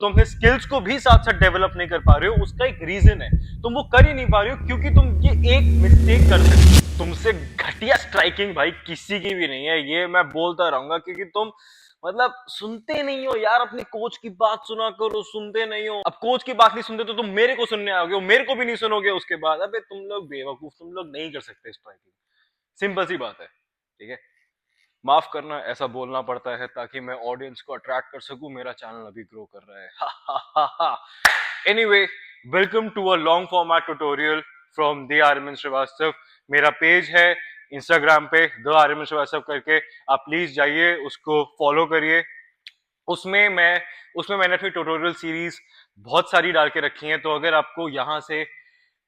तुम अपने स्किल्स को भी साथ साथ डेवलप नहीं कर पा रहे हो, उसका एक रीजन है, तुम वो कर ही नहीं पा रहे हो क्योंकि तुम ये एक मिस्टेक करते हो। तुमसे घटिया स्ट्राइकिंग भाई किसी की भी नहीं है, ये मैं बोलता रहूंगा, क्योंकि तुम मतलब सुनते नहीं हो यार, अपने कोच की बात सुना करो, सुनते नहीं हो। अब कोच की बात नहीं सुनते तो तुम मेरे को सुनने आओगे, और मेरे को भी नहीं सुनोगे उसके बाद। अबे तुम लोग बेवकूफ, तुम लोग नहीं कर सकते स्ट्राइकिंग, सिंपल सी बात है, ठीक है। माफ करना, ऐसा बोलना पड़ता है ताकि मैं ऑडियंस को अट्रैक्ट कर सकूं, मेरा चैनल अभी ग्रो कर रहा है। Anyway, welcome to a long format tutorial from the Aryaman Shrivastava. मेरा पेज है इंस्टाग्राम पे द आर्यमन श्रीवास्तव करके, आप प्लीज जाइए उसको फॉलो करिए। उसमें मैंने अपनी ट्यूटोरियल सीरीज बहुत सारी डाल के रखी है, तो अगर आपको यहां से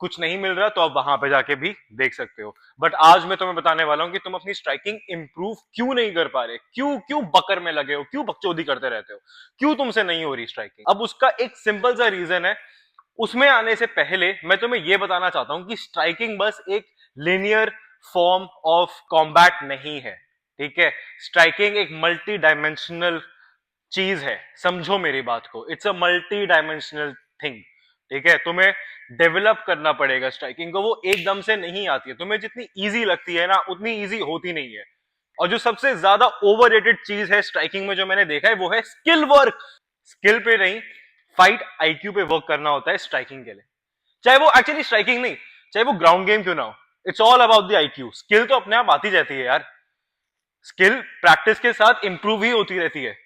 कुछ नहीं मिल रहा तो आप वहां पे जाके भी देख सकते हो। बट आज मैं तुम्हें बताने वाला हूं कि तुम अपनी स्ट्राइकिंग इंप्रूव क्यों नहीं कर पा रहे, क्यों क्यों बकर में लगे हो, क्यों बकचोदी करते रहते हो, क्यों तुमसे नहीं हो रही स्ट्राइकिंग। अब उसका एक सिंपल सा रीजन है। उसमें आने से पहले मैं तुम्हें यह बताना चाहता हूं कि स्ट्राइकिंग बस एक लिनियर फॉर्म ऑफ कॉम्बैट नहीं है, ठीक है। स्ट्राइकिंग एक मल्टी डायमेंशनल चीज है, समझो मेरी बात को। It's a multi dimensional thing, ठीक है। तुम्हें डेवलप करना पड़ेगा स्ट्राइकिंग को, वो एकदम से नहीं आती है। तुम्हें जितनी इजी लगती है ना, उतनी इजी होती नहीं है। और जो सबसे ज्यादा ओवररेटेड चीज है स्ट्राइकिंग में जो मैंने देखा है, वो है स्किल वर्क। स्किल पे नहीं, फाइट आईक्यू पे वर्क करना होता है स्ट्राइकिंग के लिए। चाहे वो एक्चुअली स्ट्राइकिंग नहीं, चाहे वो ग्राउंड गेम क्यों ना हो, it's all about the IQ. Skill तो अपने आप आती जाती है यार, स्किल प्रैक्टिस के साथ इंप्रूव ही होती रहती है।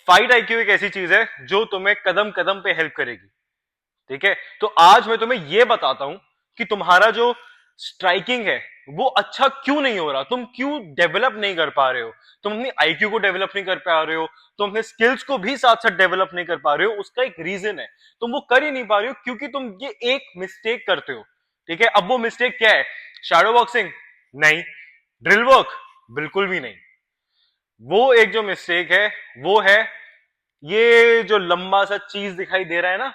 फाइट आईक्यू एक ऐसी चीज है जो तुम्हें कदम कदम पे हेल्प करेगी, ठीक है। तो आज मैं तुम्हें यह बताता हूं कि तुम्हारा जो स्ट्राइकिंग है वो अच्छा क्यों नहीं हो रहा, तुम क्यों डेवलप नहीं कर पा रहे हो, तुम अपनी आईक्यू को डेवलप नहीं कर पा रहे हो, तुम अपने स्किल्स को भी साथ साथ डेवलप नहीं कर पा रहे हो। उसका एक रीजन है, तुम वो कर ही नहीं पा रहे हो क्योंकि तुम ये एक मिस्टेक करते हो, ठीक है। अब वो मिस्टेक क्या है? शैडो बॉक्सिंग नहीं, ड्रिल वर्क बिल्कुल भी नहीं। वो एक जो मिस्टेक है वो है ये जो लंबा सा चीज दिखाई दे रहा है ना,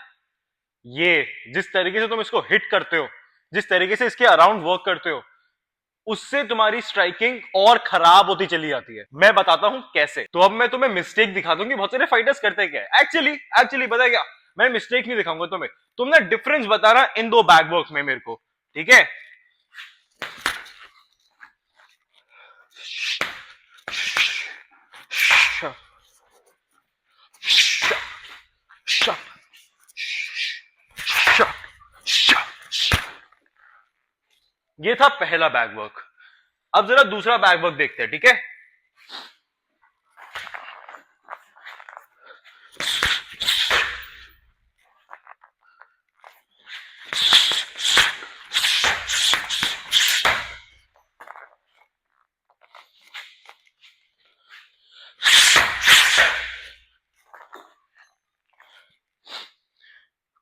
ये जिस तरीके से तुम इसको हिट करते हो, जिस तरीके से इसके अराउंड वर्क करते हो, उससे तुम्हारी स्ट्राइकिंग और खराब होती चली जाती है। मैं बताता हूं कैसे। तो अब मैं तुम्हें मिस्टेक दिखा दूंगी, बहुत सारे फाइटर्स करते क्या है। एक्चुअली पता है क्या, मैं मिस्टेक नहीं दिखाऊंगा तुम्हें, तुमने डिफरेंस बताना इन दो बैक वर्क में मेरे को, ठीक है। ये था पहला बैक वर्क। अब जरा दूसरा बैक वर्क देखते हैं, ठीक है।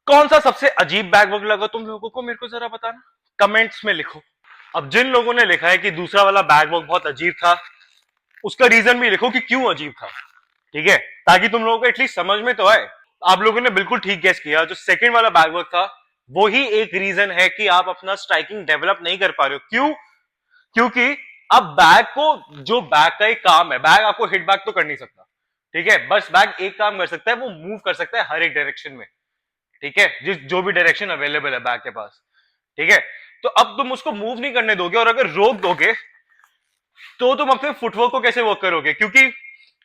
कौन सा सबसे अजीब बैक वर्क लगा तुम लोगों को, मेरे को जरा बताना, कमेंट्स में लिखो। अब जिन लोगों ने लिखा है कि दूसरा वाला बैक वर्क बहुत अजीब था, उसका रीजन भी लिखो कि क्यों अजीब था, ठीक है, ताकि तुम लोगों को एटलीस्ट समझ में तो आए। आप लोगों ने बिल्कुल ठीक गेस किया, जो सेकंड वाला बैक वर्क था वो ही एक रीजन है कि आप अपना स्ट्राइकिंग डेवलप नहीं कर पा रहे हो। क्यों? क्योंकि अब बैग को, जो बैग का एक काम है, बैग आपको हिट बैक तो कर नहीं सकता, ठीक है। बस बैग एक काम कर सकता है, वो मूव कर सकता है हर एक डायरेक्शन में, ठीक है, जिस जो भी डायरेक्शन अवेलेबल है बैग के पास, ठीक है। तो अब तुम उसको मूव नहीं करने दोगे, और अगर रोक दोगे तो तुम अपने फुटवर्क को कैसे वर्क करोगे? क्योंकि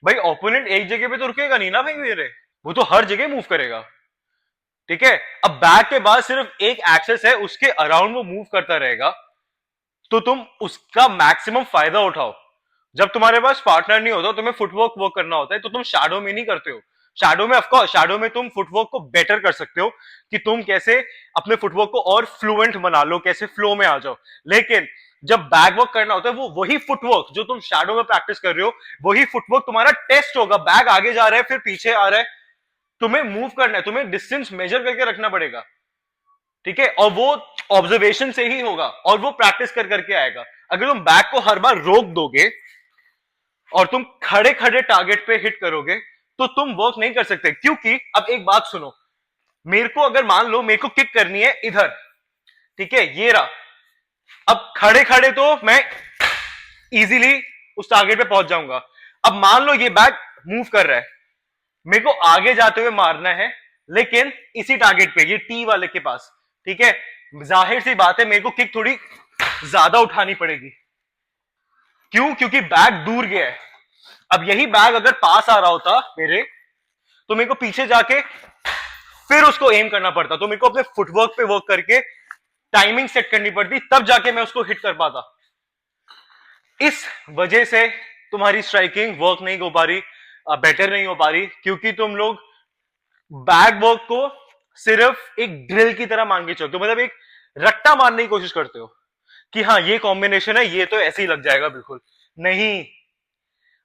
भाई ओपोनेंट एक जगह पे तो रुकेगा नहीं ना भाई मेरे, वो तो हर जगह मूव करेगा, ठीक है। अब बैग के बाद सिर्फ एक एक्सेस है, उसके अराउंड वो मूव करता रहेगा, तो तुम उसका मैक्सिमम फायदा उठाओ। जब तुम्हारे पास पार्टनर नहीं होता, तुम्हें फुटवर्क वर्क करना होता है, तो तुम शैडो में नहीं करते हो। शैडो में ऑफकोर्स, शैडो में तुम फुटवर्क को बेटर कर सकते हो कि तुम कैसे अपने फुटवर्क को और फ्लुएंट बना लो, कैसे फ्लो में आ जाओ। लेकिन जब बैग वर्क करना होता है, वो वही फुटवर्क जो तुम शैडो में प्रैक्टिस कर रहे हो, वही फुटवर्क तुम्हारा टेस्ट होगा। बैग आगे जा रहा है, फिर पीछे आ रहा है, तुम्हें मूव करना है, तुम्हें डिस्टेंस मेजर करके रखना पड़ेगा, ठीक है। और वो ऑब्जर्वेशन से ही होगा, और वो प्रैक्टिस कर करके आएगा। अगर तुम बैग को हर बार रोक दोगे और तुम खड़े खड़े टारगेट पे हिट करोगे, तो तुम वर्क नहीं कर सकते। क्योंकि अब एक बात सुनो, मेरे को अगर मान लो मेरे को किक करनी है इधर, ठीक है, ये रहा। अब खड़े खड़े तो मैं इजीली उस टारगेट पे पहुंच जाऊंगा। अब मान लो ये बैग मूव कर रहा है, मेरे को आगे जाते हुए मारना है, लेकिन इसी टारगेट पे, ये टी वाले के पास। ठीक है, जाहिर सी बात है मेरे को किक थोड़ी ज्यादा उठानी पड़ेगी। क्यों? क्योंकि बैग दूर गया है। अब यही बैग अगर पास आ रहा होता मेरे, तो मेरे को पीछे जाके फिर उसको एम करना पड़ता, तो मेरे को अपने फुटवर्क पे वर्क करके टाइमिंग सेट करनी पड़ती, तब जाके मैं उसको हिट कर पाता। इस वजह से तुम्हारी स्ट्राइकिंग वर्क नहीं हो पा रही, बेटर नहीं हो पा रही, क्योंकि तुम लोग बैक वर्क को सिर्फ एक ड्रिल की तरह मान के चलते हो, मतलब एक रट्टा मारने की कोशिश करते हो कि हाँ ये कॉम्बिनेशन है, ये तो ऐसे ही लग जाएगा। बिल्कुल नहीं,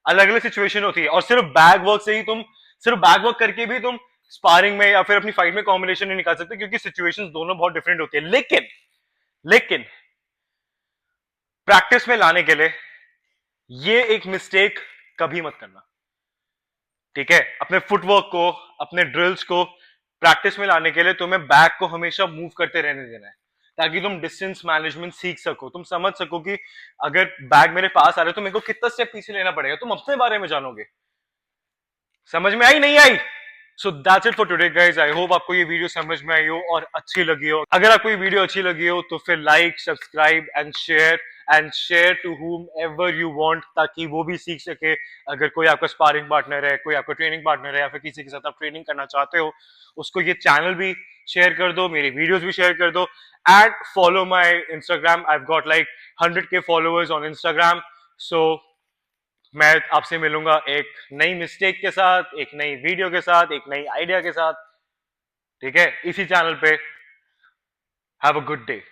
अलग अलग सिचुएशन होती है, और सिर्फ बैक वर्क से ही तुम, सिर्फ बैक वर्क करके भी तुम स्पारिंग में या फिर अपनी फाइट में कॉम्बिनेशन नहीं निकाल सकते, क्योंकि सिचुएशंस दोनों बहुत डिफरेंट होती है। लेकिन प्रैक्टिस में लाने के लिए ये एक मिस्टेक कभी मत करना। ठीक है, अपने फुटवर्क को, अपने ड्रिल्स को प्रैक्टिस में लाने के लिए तुम्हें बैक को हमेशा मूव करते रहने देना है, ताकि तुम डिस्टेंस मैनेजमेंट सीख सको, तुम समझ सको कि अगर बैग मेरे पास आ रहे तो मेरे को कितना स्टेप पीछे लेना पड़ेगा, तुम अपने बारे में जानोगे। समझ में आई नहीं आई? So that's it for today guys, I hope आपको ये वीडियो समझ में आई हो और अच्छी लगी हो। अगर आपको ये वीडियो अच्छी लगी हो तो फिर like, subscribe and share to whom ever you want, ताकि वो भी सीख सके। अगर कोई आपका स्पारिंग पार्टनर है, कोई आपका ट्रेनिंग पार्टनर है, या फिर किसी के साथ आप ट्रेनिंग करना चाहते हो, उसको ये चैनल भी शेयर कर दो, मेरी वीडियोस भी शेयर कर दो, and follow my Instagram. I have got like 100K followers on Instagram. So मैं आपसे मिलूंगा एक नई मिस्टेक के साथ, एक नई वीडियो के साथ, एक नई आइडिया के साथ। ठीक है, इसी चैनल पे। Have a good day.